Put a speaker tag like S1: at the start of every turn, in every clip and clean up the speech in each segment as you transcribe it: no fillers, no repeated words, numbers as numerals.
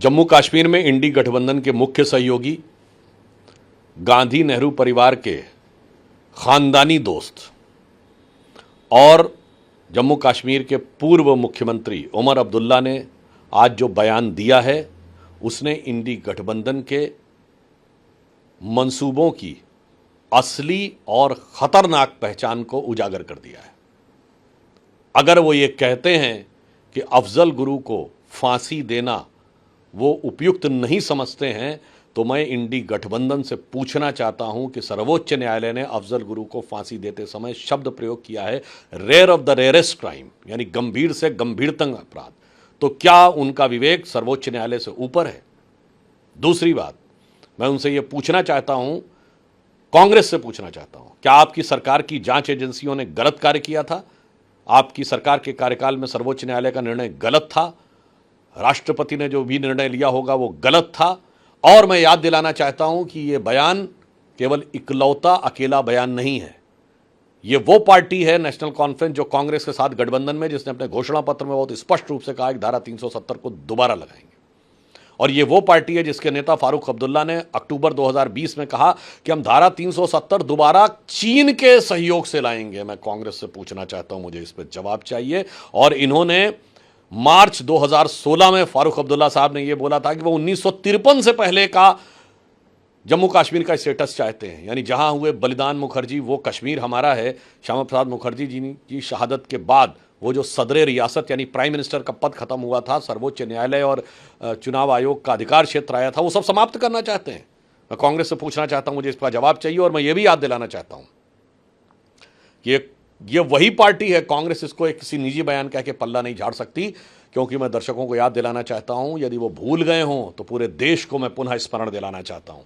S1: जम्मू कश्मीर में इंडी गठबंधन के मुख्य सहयोगी, गांधी नेहरू परिवार के खानदानी दोस्त और जम्मू कश्मीर के पूर्व मुख्यमंत्री उमर अब्दुल्ला ने आज जो बयान दिया है, उसने इंडी गठबंधन के मंसूबों की असली और खतरनाक पहचान को उजागर कर दिया है। अगर वो ये कहते हैं कि अफजल गुरु को फांसी देना वो उपयुक्त नहीं समझते हैं, तो मैं इंडी गठबंधन से पूछना चाहता हूं कि सर्वोच्च न्यायालय ने अफजल गुरु को फांसी देते समय शब्द प्रयोग किया है rare of the rarest crime, यानी गंभीर से गंभीरतम अपराध। तो क्या उनका विवेक सर्वोच्च न्यायालय से ऊपर है? दूसरी बात, मैं उनसे यह पूछना चाहता हूं, कांग्रेस से पूछना चाहता हूं, क्या आपकी सरकार की जांच एजेंसियों ने गलत कार्य किया था? आपकी सरकार के कार्यकाल में सर्वोच्च न्यायालय का निर्णय गलत था? राष्ट्रपति ने जो भी निर्णय लिया होगा वो गलत था? और मैं याद दिलाना चाहता हूं कि ये बयान केवल इकलौता अकेला बयान नहीं है। ये वो पार्टी है नेशनल कॉन्फ्रेंस जो कांग्रेस के साथ गठबंधन में, जिसने अपने घोषणा पत्र में बहुत स्पष्ट रूप से कहा कि धारा 370 को दोबारा लगाएंगे। और ये वो पार्टी है जिसके नेता फारूक अब्दुल्ला ने अक्टूबर 2020 में कहा कि हम धारा 370 दोबारा चीन के सहयोग से लाएंगे। मैं कांग्रेस से पूछना चाहता हूं, मुझे इस पर जवाब चाहिए। और इन्होंने मार्च 2016 में फारूक अब्दुल्ला साहब ने यह बोला था कि वो 1953 से पहले का जम्मू कश्मीर का स्टेटस चाहते हैं, यानी जहां हुए बलिदान मुखर्जी वो कश्मीर हमारा है। श्यामा प्रसाद मुखर्जी जी की शहादत के बाद वो जो सदर रियासत यानी प्राइम मिनिस्टर का पद खत्म हुआ था, सर्वोच्च न्यायालय और चुनाव आयोग का अधिकार क्षेत्र आया था, वो सब समाप्त करना चाहते हैं। मैं कांग्रेस से पूछना चाहता हूं, मुझे इसका जवाब चाहिए। और मैं ये भी याद दिलाना चाहता हूं कि ये वही पार्टी है, कांग्रेस इसको एक किसी निजी बयान कह के पल्ला नहीं झाड़ सकती, क्योंकि मैं दर्शकों को याद दिलाना चाहता हूं, यदि वो भूल गए हों तो पूरे देश को मैं पुनः स्मरण दिलाना चाहता हूं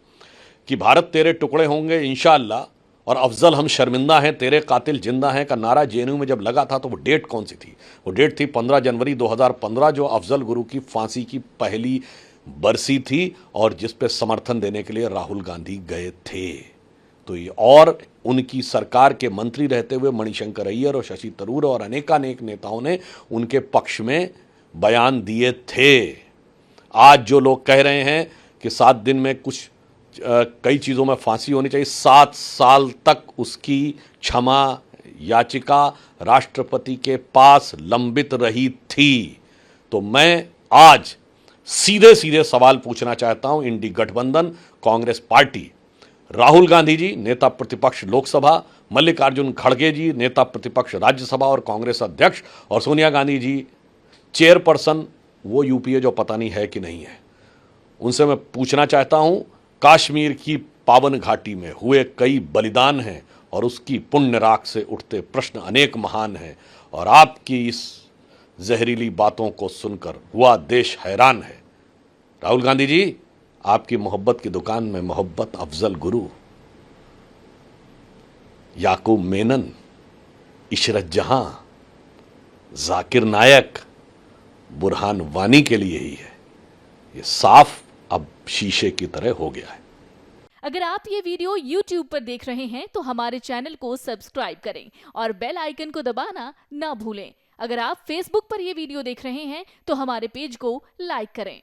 S1: कि भारत तेरे टुकड़े होंगे इंशाअल्लाह और अफजल हम शर्मिंदा हैं, तेरे कातिल जिंदा हैं का नारा जेएनयू में जब लगा था तो वो डेट कौन सी थी? वो डेट थी 15 जनवरी 2015, जो अफजल गुरु की फांसी की पहली बरसी थी और जिस पे समर्थन देने के लिए राहुल गांधी गए थे। तो ये और उनकी सरकार के मंत्री रहते हुए मणिशंकर अय्यर और शशि थरूर और अनेकानेक नेताओं ने उनके पक्ष में बयान दिए थे। आज जो लोग कह रहे हैं कि 7 दिन में कुछ कई चीज़ों में फांसी होनी चाहिए, 7 साल तक उसकी क्षमा याचिका राष्ट्रपति के पास लंबित रही थी। तो मैं आज सीधे सीधे सवाल पूछना चाहता हूं, इंडी गठबंधन, कांग्रेस पार्टी, राहुल गांधी जी नेता प्रतिपक्ष लोकसभा, मल्लिकार्जुन खड़गे जी नेता प्रतिपक्ष राज्यसभा और कांग्रेस अध्यक्ष, और सोनिया गांधी जी चेयरपर्सन वो यूपीए जो पता नहीं है कि नहीं है, उनसे मैं पूछना चाहता हूं, कश्मीर की पावन घाटी में हुए कई बलिदान हैं और उसकी पुण्य राख से उठते प्रश्न अनेक महान हैं, और आपकी इस जहरीली बातों को सुनकर हुआ देश हैरान है। राहुल गांधी जी, आपकी मोहब्बत की दुकान में मोहब्बत अफजल गुरु, याकूब मेनन, इशरत जहां, जाकिर नायक, बुरहान वानी के लिए ही है। ये साफ अब शीशे की तरह हो गया है।
S2: अगर आप ये वीडियो YouTube पर देख रहे हैं तो हमारे चैनल को सब्सक्राइब करें और बेल आइकन को दबाना ना भूलें। अगर आप Facebook पर ये वीडियो देख रहे हैं तो हमारे पेज को लाइक करें।